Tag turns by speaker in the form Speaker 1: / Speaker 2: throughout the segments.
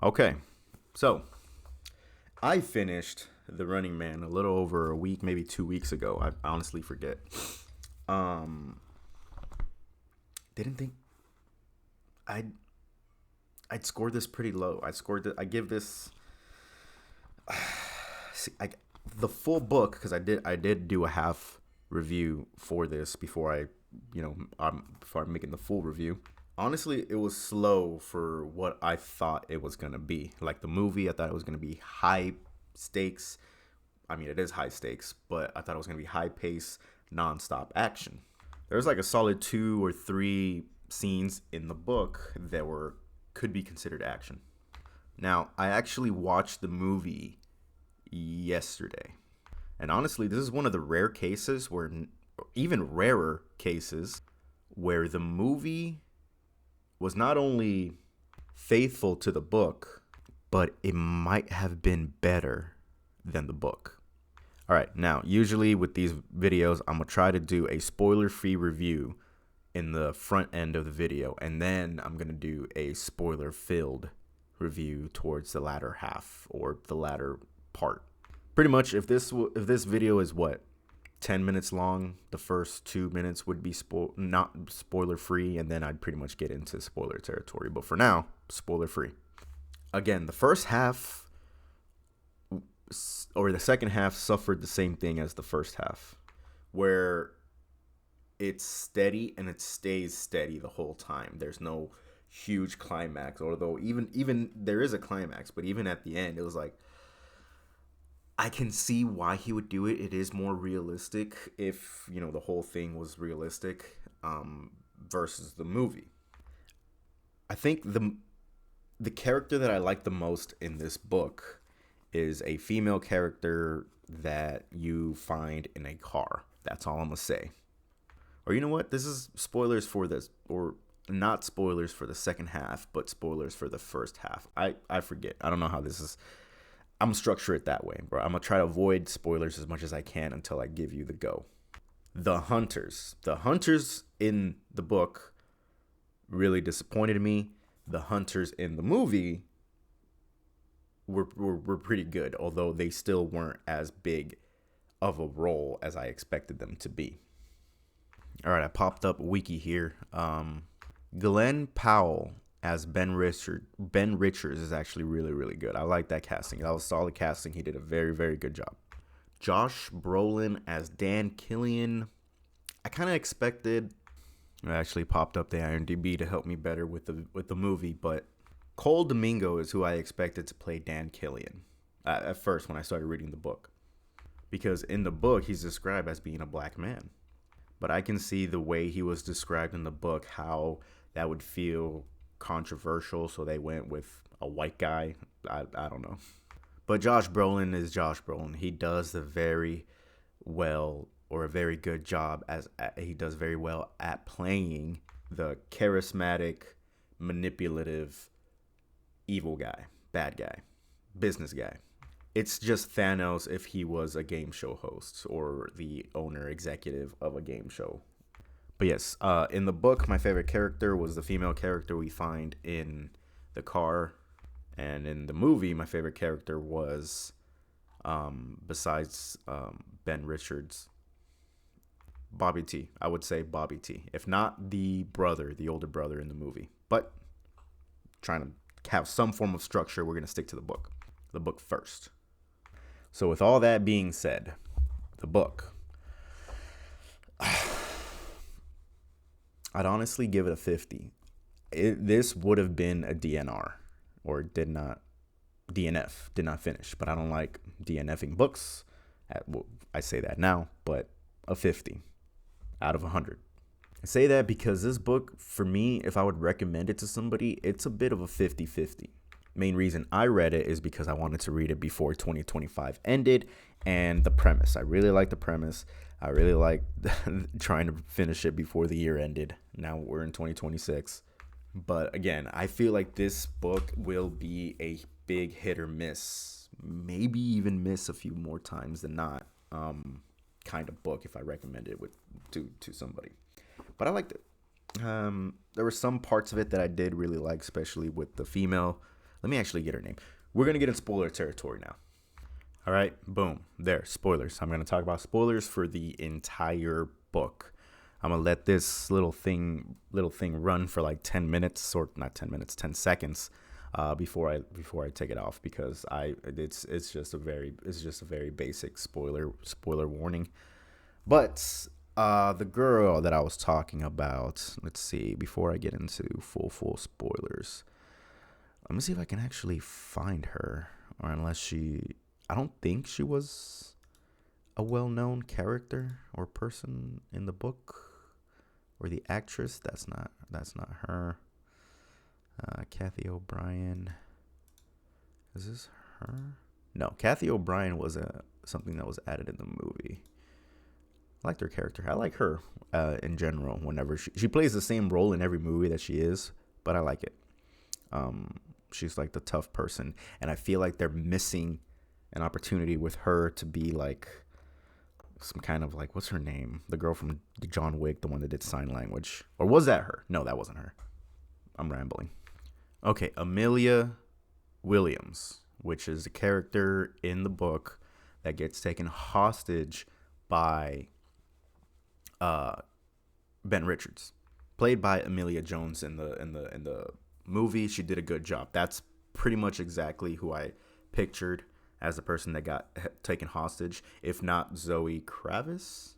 Speaker 1: Okay, so I finished The Running Man a little over a week, maybe 2 weeks ago. I honestly forget. Um, didn't think I'd I'd score this pretty low. I give this see, the full book because I did do a half review for this before before I'm making the full review. Honestly, it was slow for what I thought it was gonna be. Like the movie, I thought it was gonna be high stakes. I mean, it is high stakes, but I thought it was gonna be high pace, nonstop action. There was like a solid two or three scenes in the book that were could be considered action. Now, I actually watched the movie yesterday. And honestly, this is one of the rare cases where, even rarer cases, where the movie was not only faithful to the book, but it might have been better than the book. All right, now, usually with these videos, I'm going to try to do a spoiler free review in the front end of the video, and then I'm going to do a spoiler filled review towards the latter half or the latter part. Pretty much, if this video is what 10 minutes long, the first 2 minutes would be not spoiler free, and then I'd pretty much get into spoiler territory. But for now, spoiler free. Again, the first half or the second half suffered the same thing as the first half, where it's steady and it stays steady the whole time. There's no huge climax, although even there is a climax, but even at the end, it was like, I can see why he would do it. It is more realistic if, the whole thing was realistic, versus the movie. I think the character that I like the most in this book is a female character that you find in a car. That's all I'm going to say. Or you know what? This is spoilers for this, or not spoilers for the second half, but spoilers for the first half. I forget. I don't know how this is. I'm gonna structure it that way, bro. I'm gonna try to avoid spoilers as much as I can until I give you the go. The hunters. The hunters in the book really disappointed me. The hunters in the movie were pretty good, although they still weren't as big of a role as I expected them to be. All right, I popped up a wiki here. Glenn Powell as Ben Richards is actually really, really good. I like that casting. That was solid casting. He did a very, very good job. Josh Brolin as Dan Killian. I kind of expected. I actually popped up the IMDb to help me better with the movie, but Cole Domingo is who I expected to play Dan Killian at first when I started reading the book, because in the book he's described as being a black man. But I can see the way he was described in the book, how that would feel controversial, so they went with a white guy. I don't know. But Josh Brolin is Josh Brolin. He does a very good job he does very well at playing the charismatic, manipulative, evil guy, bad guy, business guy. It's just Thanos if he was a game show host or the owner executive of a game show. But yes, in the book, my favorite character was the female character we find in the car. And in the movie, my favorite character was, besides Ben Richards, Bobby T. I would say Bobby T. If not the older brother in the movie. But trying to have some form of structure, we're going to stick to the book first. So with all that being said, the book, I'd honestly give it a 50. This would have been a DNR, or DNF, did not finish, but I don't like DNFing books. I say that now, but a 50 out of 100. I say that because this book, for me, if I would recommend it to somebody, it's a bit of a 50-50. Main reason I read it is because I wanted to read it before 2025 ended, and the premise. I really like the premise. I really like trying to finish it before the year ended. Now we're in 2026. But again, I feel like this book will be a big hit or miss. Maybe even miss a few more times than not. Kind of book if I recommend it to somebody. But I liked it. There were some parts of it that I did really like, especially with the female Let me actually get her name. We're going to get in spoiler territory now. All right, boom, there, spoilers. I'm going to talk about spoilers for the entire book. I'm going to let this little thing run for like 10 minutes, or not 10 minutes, 10 seconds before I take it off, because it's just a very basic spoiler warning. But the girl that I was talking about, let's see, before I get into full spoilers, let me see if I can actually find her, or I don't think she was a well-known character or person in the book, or the actress. That's not her. Kathy O'Brien. Is this her? No, Kathy O'Brien was something that was added in the movie. I liked her character. I like her in general. Whenever she plays the same role in every movie that she is, but I like it. She's like the tough person, and I feel like they're missing an opportunity with her to be like some kind of like, what's her name? The girl from John Wick, the one that did sign language. Or was that her? No, that wasn't her. I'm rambling. Okay, Amelia Williams, which is a character in the book that gets taken hostage by Ben Richards, played by Emilia Jones in the movie. She did a good job. That's pretty much exactly who I pictured as the person that got taken hostage. If not Zoe Kravitz,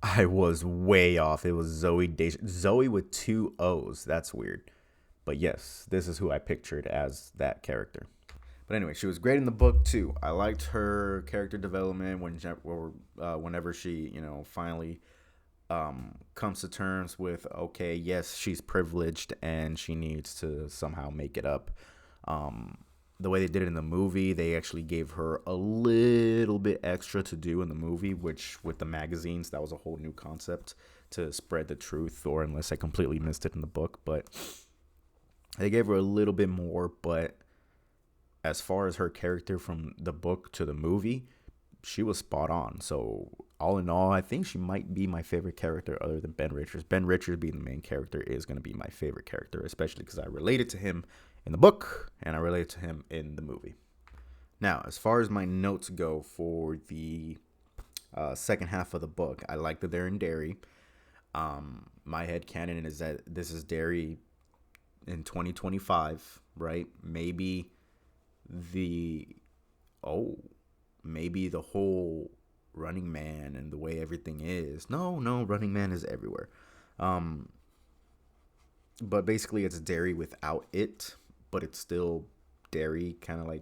Speaker 1: I was way off. It was Zoe with 2 O's. That's weird. But yes, this is who I pictured as that character. But anyway, she was great in the book too. I liked her character development whenever she, finally comes to terms with, okay, yes, she's privileged and she needs to somehow make it up. The way they did it in the movie, they actually gave her a little bit extra to do in the movie, which with the magazines, that was a whole new concept to spread the truth, or unless I completely missed it in the book. But they gave her a little bit more. But as far as her character from the book to the movie, she was spot on. So all in all, I think she might be my favorite character other than Ben Richards. Ben Richards being the main character is going to be my favorite character, especially because I related to him in the book and I related to him in the movie. Now, as far as my notes go for the second half of the book, I like that they're in Derry. My headcanon is that this is Derry in 2025, right? Maybe the whole Running Man and the way everything is. No, Running Man is everywhere. But basically it's Derry without it, but it's still Derry, kind of like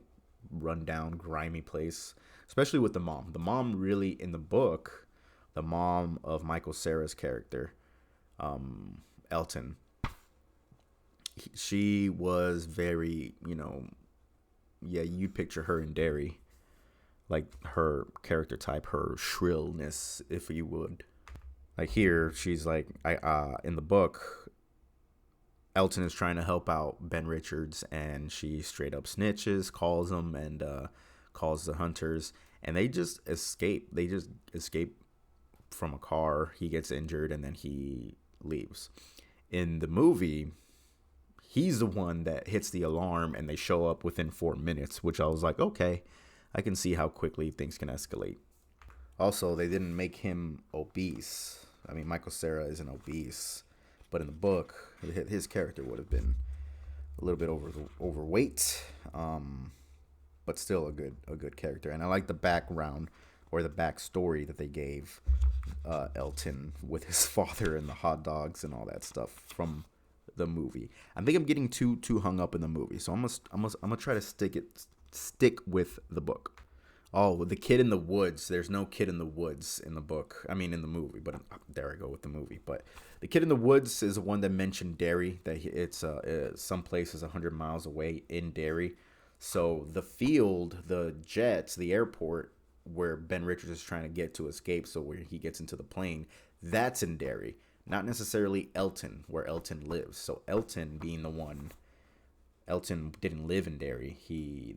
Speaker 1: rundown, grimy place, especially with the mom. The mom really in the book, the mom of Michael Cera's character, Elton, she was very, you'd picture her in Derry, like her character type, her shrillness, if you would. Like here, she's like, in the book, Elton is trying to help out Ben Richards, and she straight up snitches, calls him, and calls the hunters, and they just escape. They just escape from a car. He gets injured, and then he leaves. In the movie, he's the one that hits the alarm, and they show up within 4 minutes, which I was like, okay, I can see how quickly things can escalate. Also, they didn't make him obese. I mean, Michael Cera isn't obese, but in the book, his character would have been a little bit overweight, but still a good character. And I like the background or the backstory that they gave Elton with his father and the hot dogs and all that stuff from the movie. I think I'm getting too hung up in the movie, so I'm gonna try to stick with the book. Oh, the kid in the woods. There's no kid in the woods in the book. I mean, in the movie, but there I go with the movie. But the kid in the woods is the one that mentioned Derry, that it's some places 100 miles away in Derry. So the field, the jets, the airport where Ben Richards is trying to get to escape, so where he gets into the plane, that's in Derry. Not necessarily Elton, where Elton lives. So Elton being the one, Elton didn't live in Derry.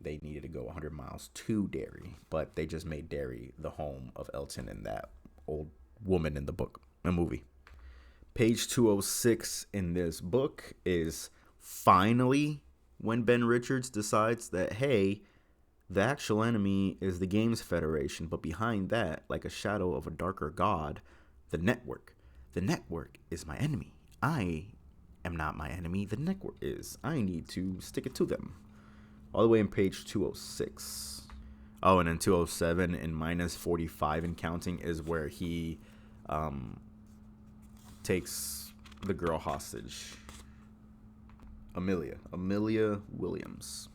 Speaker 1: They needed to go 100 miles to Derry, but they just made Derry the home of Elton and that old woman in the book, a movie. Page 206 in this book is finally when Ben Richards decides that, hey, the actual enemy is the Games Federation, but behind that, like a shadow of a darker god, the network. The network is my enemy. I am not my enemy. The network is. I need to stick it to them. All the way in page 206. Oh, and in 207 in minus 45 and counting is where he takes the girl hostage. Amelia Williams.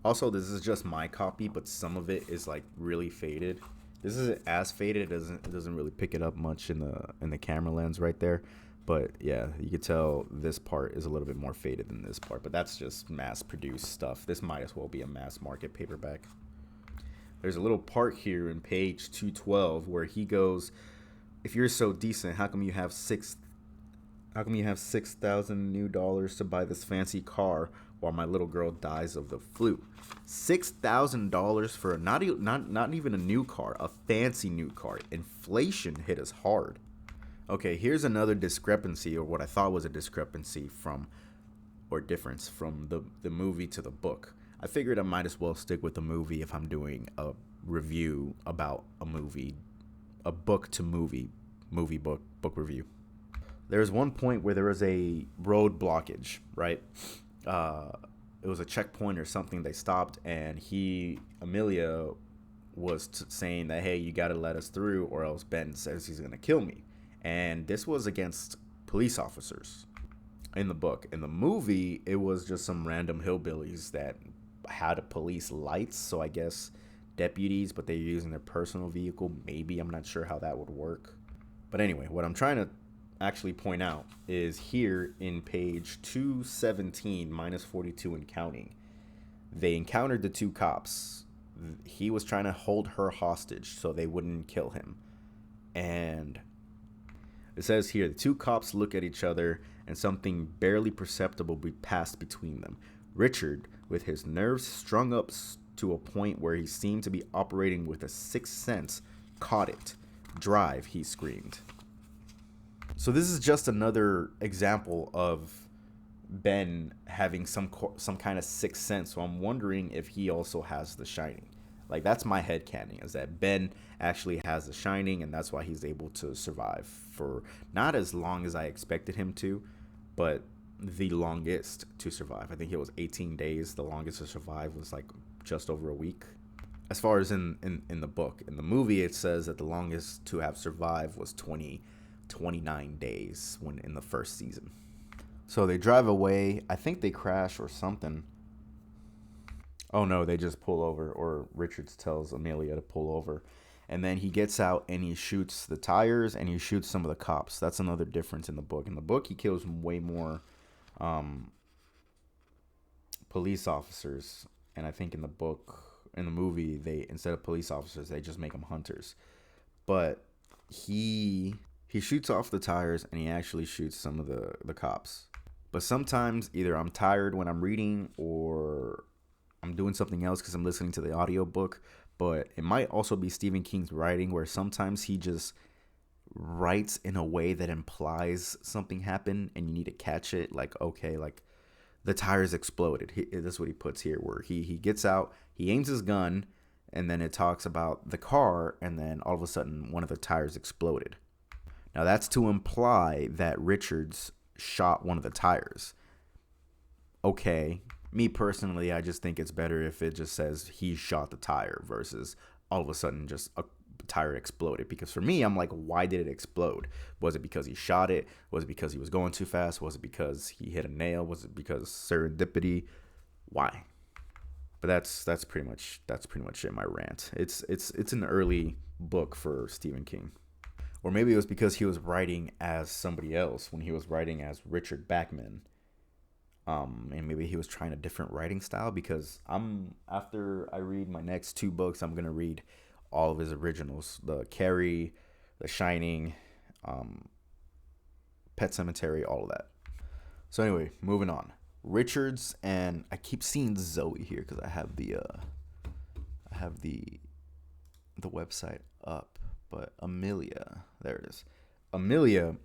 Speaker 1: Also, this is just my copy, but some of it is like really faded. This isn't as faded. It doesn't really pick it up much in the camera lens right there. But yeah, you can tell this part is a little bit more faded than this part. But that's just mass produced stuff. This might as well be a mass market paperback. There's a little part here in page 212 where he goes, "If you're so decent, how come you have $6,000 to buy this fancy car while my little girl dies of the flu?" $6,000 for not even a new car, a fancy new car. Inflation hit us hard. Okay, here's another discrepancy, or what I thought was a discrepancy or difference from the movie to the book. I figured I might as well stick with the movie if I'm doing a review about a movie, a book to movie book review. There's one point where there was a road blockage, right? It was a checkpoint or something. They stopped, and Amelia was saying that, hey, you got to let us through or else Ben says he's going to kill me. And this was against police officers in the book. In the movie, it was just some random hillbillies that had police lights. So I guess deputies, but they're using their personal vehicle. Maybe. I'm not sure how that would work. But anyway, what I'm trying to actually point out is here in page 217 minus 42 and counting. They encountered the two cops. He was trying to hold her hostage so they wouldn't kill him. And it says here, the two cops look at each other and something barely perceptible passed between them. Richard, with his nerves strung up to a point where he seemed to be operating with a sixth sense, caught it. "Drive," he screamed. So this is just another example of Ben having some kind of sixth sense. So I'm wondering if he also has The Shining. Like, that's my headcanon, is that Ben actually has The Shining, and that's why he's able to survive for not as long as I expected him to, but the longest to survive. I think it was 18 days. The longest to survive was like just over a week. As far as in the book. In the movie, it says that the longest to have survived was 29 days when in the first season. So they drive away. I think they crash or something. Oh no, they just pull over, or Richards tells Amelia to pull over. And then he gets out and he shoots the tires and he shoots some of the cops. That's another difference in the book. In the book, he kills way more police officers. And I think in the movie, they, instead of police officers, they just make them hunters. But he shoots off the tires and he actually shoots some of the cops. But sometimes either I'm tired when I'm reading or I'm doing something else because I'm listening to the audiobook. But it might also be Stephen King's writing, where sometimes he just writes in a way that implies something happened and you need to catch it. Like, okay, like the tires exploded. That's what he puts here, where he gets out, he aims his gun, and then it talks about the car, and then all of a sudden one of the tires exploded. Now that's to imply that Richards shot one of the tires. Okay, me personally, I just think it's better if it just says he shot the tire versus all of a sudden just a tire exploded. Because for me, I'm like, why did it explode? Was it because he shot it? Was it because he was going too fast? Was it because he hit a nail? Was it because serendipity? Why? But that's pretty much it. My rant. It's an early book for Stephen King. Or maybe it was because he was writing as somebody else when he was writing as Richard Bachman. And maybe he was trying a different writing style, because after I read my next two books, I'm going to read all of his originals. The Carrie, The Shining, Pet Sematary, all of that. So anyway, moving on. Richards, and I keep seeing Zoe here because I have the website up. But Amelia, there it is. Amelia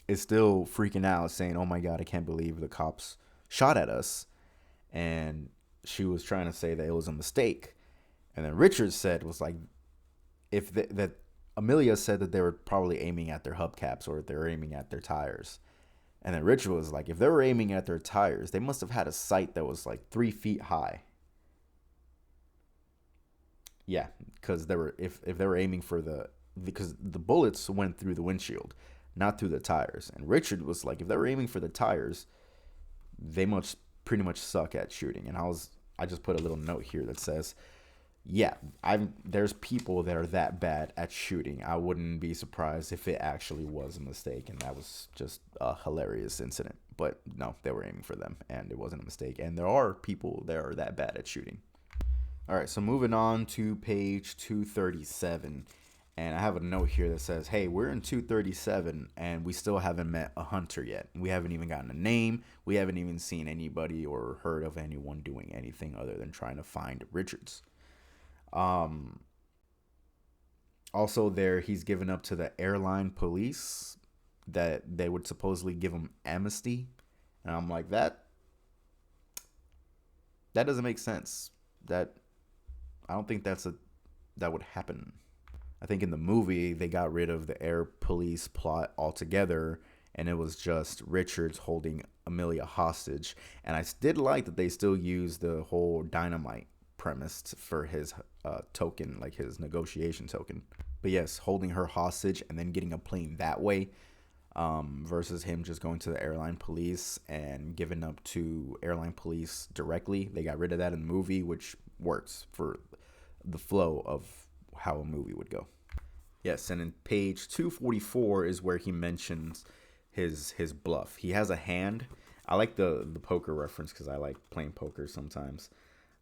Speaker 1: is still freaking out, saying, "Oh my God, I can't believe the cops shot at us." and she was trying to say that it was a mistake. And then Richard said was like, if that Amelia said that they were probably aiming at their hubcaps or they were aiming at their tires. And then Richard was like, if they were aiming at their tires, they must have had a sight that was like 3 feet high. Yeah, because they were if they were aiming for because the bullets went through the windshield, not through the tires. And Richard was like, if they were aiming for the tires, they must pretty much suck at shooting. And I just put a little note here that says, yeah, there's people that are that bad at shooting. I wouldn't be surprised if it actually was a mistake, and that was just a hilarious incident. But no, they were aiming for them, and it wasn't a mistake. And there are people that are that bad at shooting. All right, so moving on to page 237. And I have a note here that says, hey, we're in 237 and we still haven't met a hunter yet. We haven't even gotten a name. We haven't even seen anybody or heard of anyone doing anything other than trying to find Richards. Also, there he's given up to the airline police that they would supposedly give him amnesty. And I'm like, that doesn't make sense. I don't think that would happen. I think in the movie they got rid of the air police plot altogether, and it was just Richards holding Amelia hostage. And I did like that they still used the whole dynamite premise for his token, like his negotiation token. But yes, holding her hostage and then getting a plane that way, versus him just going to the airline police and giving up to airline police directly. They got rid of that in the movie, which works for the flow of how a movie would go. Yes, and in page 244 is where he mentions his bluff. He has a hand. I like the poker reference because I like playing poker sometimes.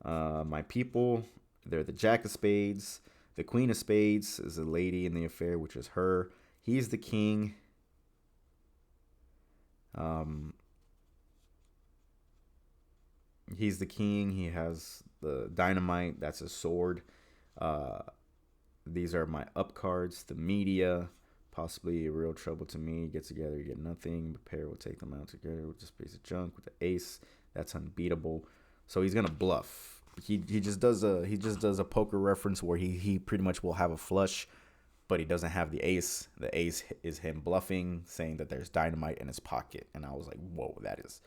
Speaker 1: My people, they're the Jack of Spades. The Queen of Spades is a lady in the affair, which is her. He's the king. He's the king. He has the dynamite. That's a sword. These are my up cards. The media, possibly a real trouble to me. Get together, you get nothing. Prepare, we'll take them out together with this piece of junk. With the ace, that's unbeatable. So he's gonna bluff. He just does a poker reference where he pretty much will have a flush, but he doesn't have the ace. The ace is him bluffing, saying that there's dynamite in his pocket. And I was like, whoa, that is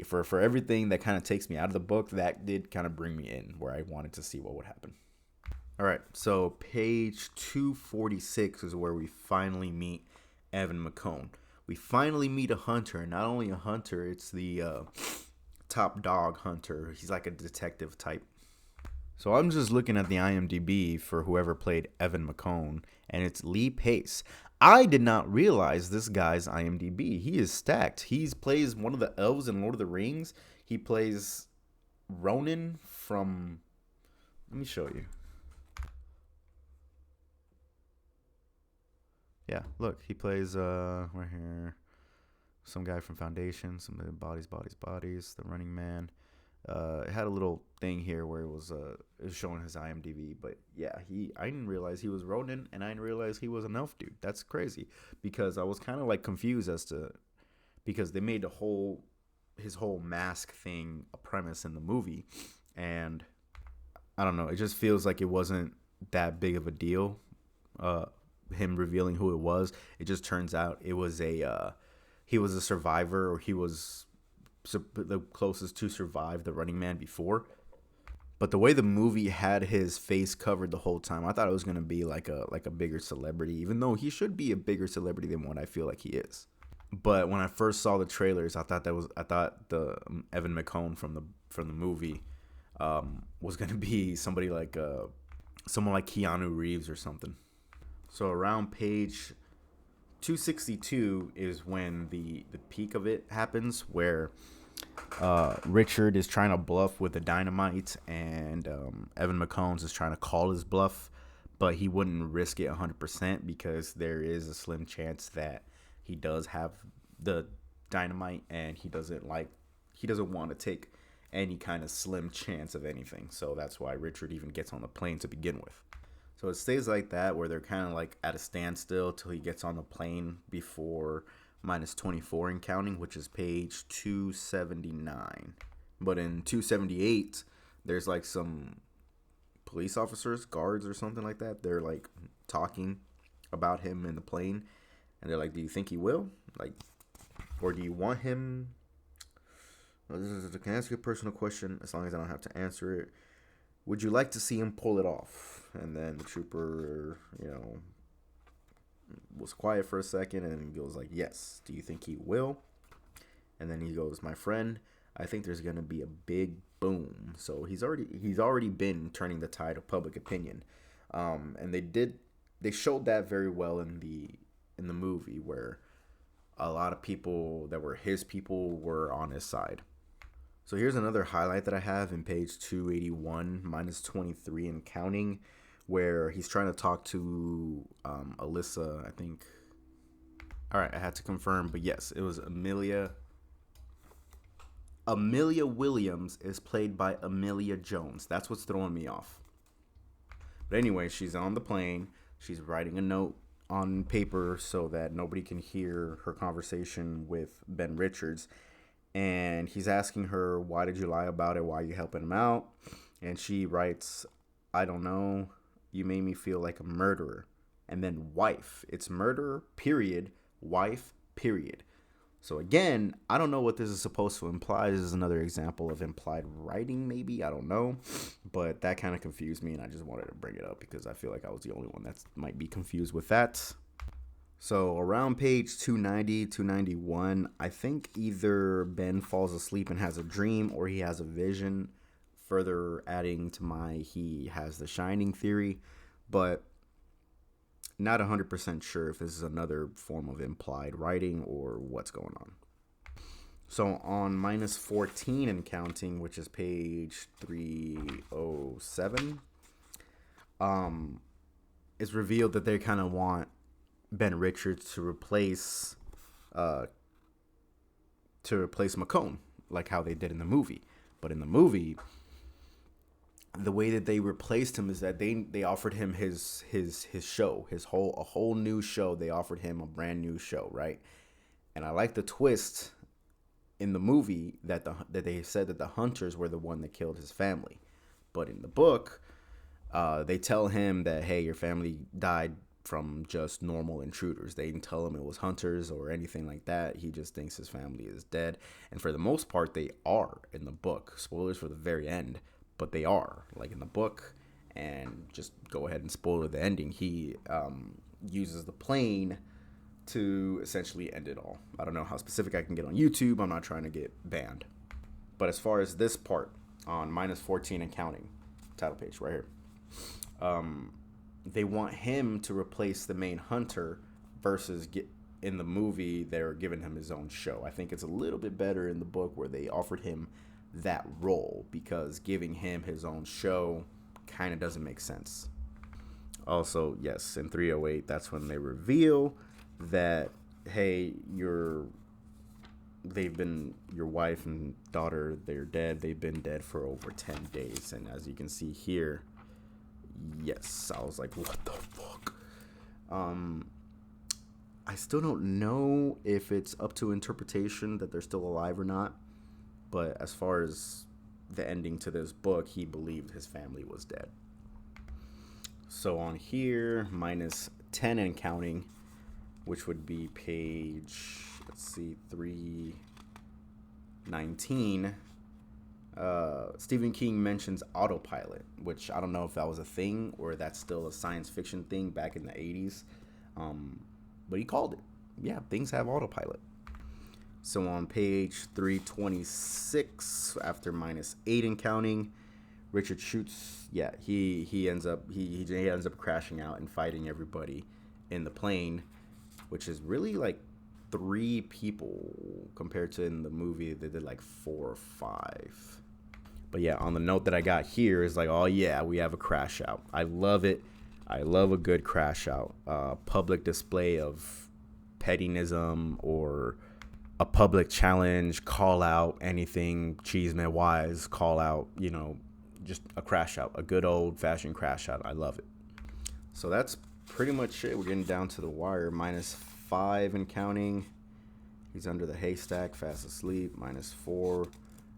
Speaker 1: for everything that kind of takes me out of the book. That did kind of bring me in where I wanted to see what would happen. All right, so page 246 is where we finally meet Evan McCone. We finally meet a hunter. Not only a hunter, it's the top dog hunter. He's like a detective type. So I'm just looking at the IMDb for whoever played Evan McCone, and it's Lee Pace. I did not realize this guy's IMDb. He is stacked. He plays one of the elves in Lord of the Rings. He plays Ronan from... Let me show you. Yeah, look, he plays right here, some guy from Foundation, some of the Bodies, The Running Man. It had a little thing here where it was showing his IMDb, but yeah, I didn't realize he was Ronan, and I didn't realize he was an elf dude. That's crazy, because I was kind of like confused because they made his whole mask thing a premise in the movie, and I don't know, it just feels like it wasn't that big of a deal. Him revealing who it was. It just turns out it was he was a survivor, or he was the closest to survive the Running Man before. But the way the movie had his face covered the whole time, I thought it was gonna be like a bigger celebrity, even though he should be a bigger celebrity than what I feel like he is. But when I first saw the trailers, I thought the Evan McCone from the movie was gonna be somebody like someone like Keanu Reeves or something. So around page 262 is when the peak of it happens, where Richard is trying to bluff with the dynamite, and Evan McCombs is trying to call his bluff, but he wouldn't risk it 100% because there is a slim chance that he does have the dynamite, and he doesn't want to take any kind of slim chance of anything. So that's why Richard even gets on the plane to begin with. So it stays like that, where they're kind of like at a standstill till he gets on the plane before -24 and counting, which is page 279. But in 278, there's like some police officers, guards, or something like that. They're like talking about him in the plane, and they're like, "Do you think he will? Like, or do you want him?" Can I ask you a personal question as long as I don't have to answer it? Would you like to see him pull it off? And then the trooper, was quiet for a second and goes like, "Yes. Do you think he will?" And then he goes, "My friend, I think there's gonna be a big boom." So he's already been turning the tide of public opinion, and they showed that very well in the movie, where a lot of people that were his people were on his side. So here's another highlight that I have in page 281 minus 23 and counting, where he's trying to talk to Alyssa, I think. All right, I had to confirm, but yes, it was Amelia. Amelia Williams is played by Amelia Jones. That's what's throwing me off. But anyway, she's on the plane. She's writing a note on paper so that nobody can hear her conversation with Ben Richards. And he's asking her, "Why did you lie about it? Why are you helping him out?" And she writes, "I don't know. You made me feel like a murderer." And then wife. It's murderer, period. Wife, period. So again, I don't know what this is supposed to imply. This is another example of implied writing, maybe. I don't know. But that kind of confused me, and I just wanted to bring it up because I feel like I was the only one that might be confused with that. So around page 290, 291, I think either Ben falls asleep and has a dream or he has a vision, further adding to my he has the Shining theory. But not 100% sure if this is another form of implied writing or what's going on. So on minus 14 and counting, which is page 307, it's revealed that they kind of want Ben Richards to replace McCone, like how they did in the movie. But in the movie, the way that they replaced him is that they offered him his show, a whole new show. They offered him a brand new show, right? And I like the twist in the movie that they said that the hunters were the one that killed his family. But in the book, they tell him that, hey, your family died from just normal intruders. They didn't tell him it was hunters or anything like that. He just thinks his family is dead. And for the most part, they are in the book. Spoilers for the very end. But they are, like in the book, and just go ahead and spoil the ending. He uses the plane to essentially end it all. I don't know how specific I can get on YouTube. I'm not trying to get banned. But as far as this part, on minus 14 and counting, title page right here, they want him to replace the main hunter versus in the movie, they're giving him his own show. I think it's a little bit better in the book where they offered him that role, because giving him his own show kind of doesn't make sense. Also, yes, in 308, that's when they reveal that, hey, your wife and daughter, they're dead. They've been dead for over 10 days. And as you can see here, yes, I was like, what the fuck? I still don't know if it's up to interpretation that they're still alive or not. But as far as the ending to this book, he believed his family was dead. So on here, minus 10 and counting, which would be page, 319, Stephen King mentions autopilot, which I don't know if that was a thing or that's still a science fiction thing back in the 80s. But he called it. Yeah, things have autopilot. So on page 326, after minus 8 and counting, Richard shoots. Yeah, he ends up crashing out and fighting everybody in the plane, which is really like 3 people compared to in the movie they did like 4 or 5. But yeah, on the note that I got here is like, oh yeah, we have a crash out. I love it. I love a good crash out. Public display of pettinism or a public challenge, call out anything Cheeseman wise, call out, just a crash out, a good old fashioned crash out. I love it. So that's pretty much it. We're getting down to the wire. Minus 5 and counting. He's under the haystack, fast asleep. Minus 4.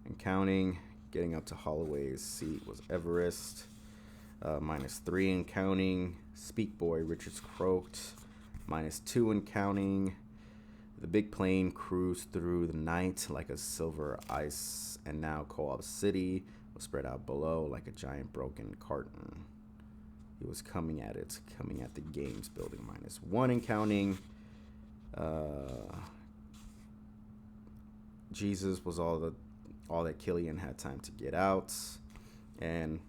Speaker 1: and counting. Getting up to Holloway's seat was Everest. -3 and counting. Speak Boy, Richards croaked. -2 and counting. The big plane cruised through the night like a silver ice, and now Co-op City was spread out below like a giant broken carton. He was coming at the games building. -1 and counting. Jesus was all that Killian had time to get out, and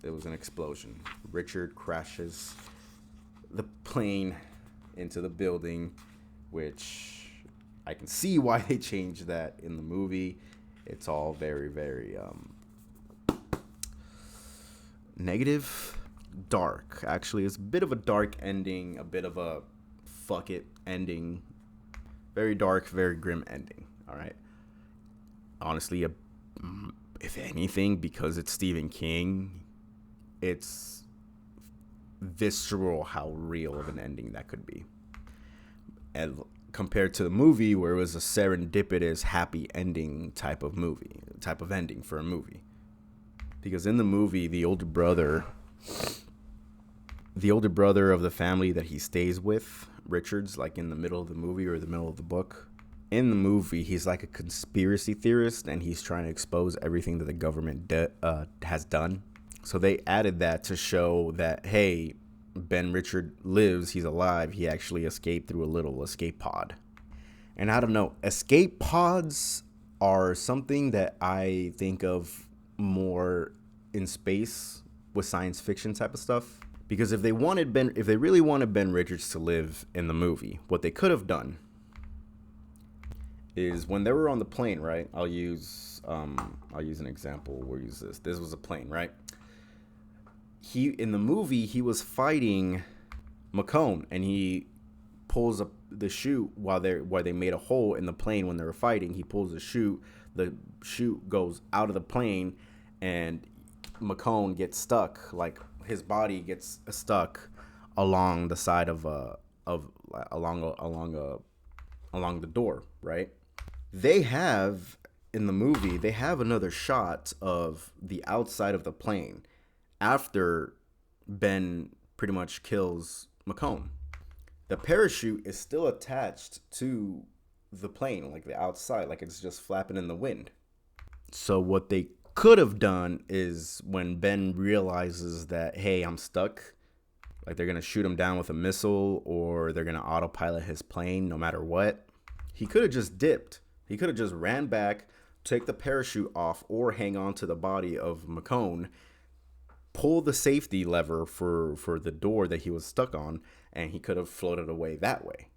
Speaker 1: it was an explosion. Richard crashes the plane into the building, which I can see why they changed that in the movie. It's all very, very negative, dark. Actually, it's a bit of a dark ending, a bit of a fuck it ending. Very dark, very grim ending. All right. Honestly, if anything, because it's Stephen King, it's visceral how real of an ending that could be. And compared to the movie, where it was a serendipitous, happy ending type of ending for a movie. Because in the movie, the older brother of the family that he stays with, Richards, like in the middle of the movie or the middle of the book, in the movie, he's like a conspiracy theorist, and he's trying to expose everything that the government has done. So they added that to show that, hey, Ben Richard lives, he's alive, he actually escaped through a little escape pod. And I don't know, escape pods are something that I think of more in space with science fiction type of stuff. Because if they really wanted Ben Richards to live in the movie, what they could have done is when they were on the plane, right? I'll use an example. We'll use this. This was a plane, right? In the movie, he was fighting McCone, and he pulls up the chute while they made a hole in the plane when they were fighting. He pulls the chute. The chute goes out of the plane, and McCone gets stuck. Like his body gets stuck along the side along the door, right? They have in the movie, they have another shot of the outside of the plane after Ben pretty much kills McCone. The parachute is still attached to the plane, like the outside, like it's just flapping in the wind. So what they could have done is when Ben realizes that, hey, I'm stuck, like they're going to shoot him down with a missile or they're going to autopilot his plane no matter what, he could have just dipped. He could have just ran back, take the parachute off, or hang on to the body of McCone, pull the safety lever for the door that he was stuck on, and he could have floated away that way.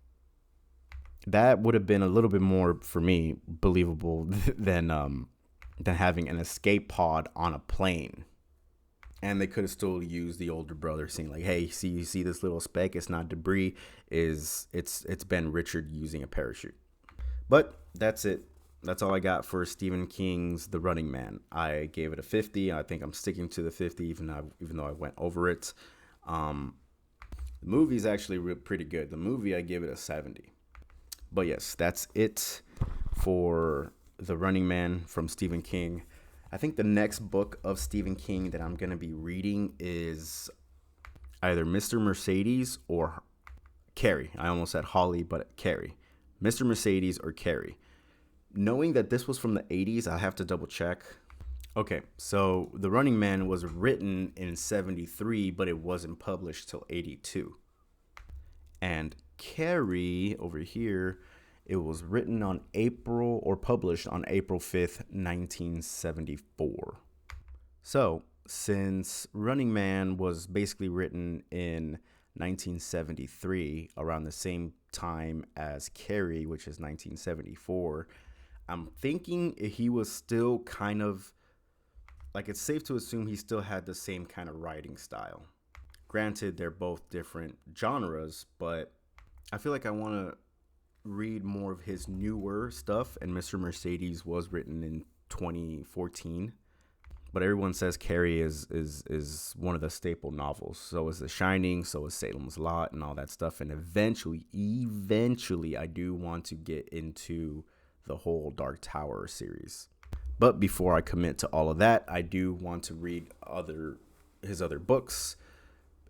Speaker 1: That would have been a little bit more, for me, believable than having an escape pod on a plane. And they could have still used the older brother saying like, hey, you see this little speck? It's not debris. It's Ben Richard using a parachute. But that's it. That's all I got for Stephen King's The Running Man. I gave it a 50. I think I'm sticking to the 50, even though I went over it. The movie is actually pretty good. The movie, I give it a 70. But yes, that's it for The Running Man from Stephen King. I think the next book of Stephen King that I'm going to be reading is either Mr. Mercedes or Carrie. I almost said Holly, but Carrie. Mr. Mercedes or Carrie. Knowing that this was from the 80s, I have to double check. Okay, so The Running Man was written in 73, but it wasn't published till 82. And Carrie, over here, it was written on published on April 5th, 1974. So, since Running Man was basically written in 1973, around the same time as Carrie, which is 1974, I'm thinking he was still kind of, like, it's safe to assume he still had the same kind of writing style. Granted, they're both different genres, but I feel like I want to read more of his newer stuff, and Mr. Mercedes was written in 2014. But everyone says Carrie is one of the staple novels. So is The Shining, so is Salem's Lot and all that stuff. And eventually, I do want to get into the whole Dark Tower series. But before I commit to all of that, I do want to read his other books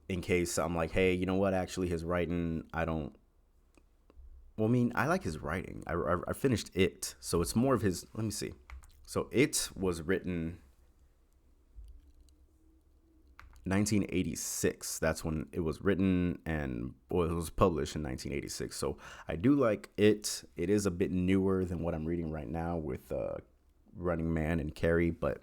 Speaker 1: in case I'm like, hey, you know what? Actually, his writing, I don't. Well, I mean, I like his writing. I finished it, so it's more of his. Let me see. So it was written 1986. That's when it was written, and well, it was published in 1986. So I do like it. It is a bit newer than what I'm reading right now with Running Man and Carrie, but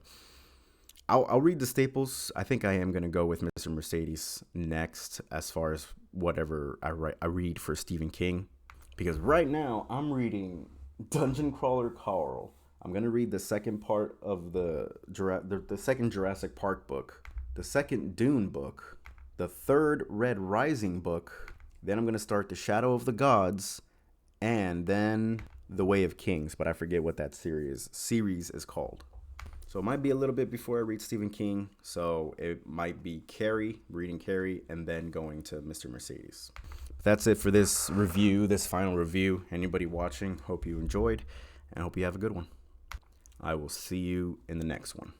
Speaker 1: I'll read the staples. I think I am gonna go with Mr. Mercedes next, as far as whatever I read for Stephen King, because right now I'm reading Dungeon Crawler Carl. I'm gonna read the second part of the second Jurassic Park book, the second Dune book, the third Red Rising book. Then I'm gonna start the Shadow of the Gods, and then the Way of Kings. But I forget what that series is called. So it might be a little bit before I read Stephen King. So it might be Carrie, reading Carrie, and then going to Mr. Mercedes. That's it for this review, this final review. Anybody watching, hope you enjoyed, and hope you have a good one. I will see you in the next one.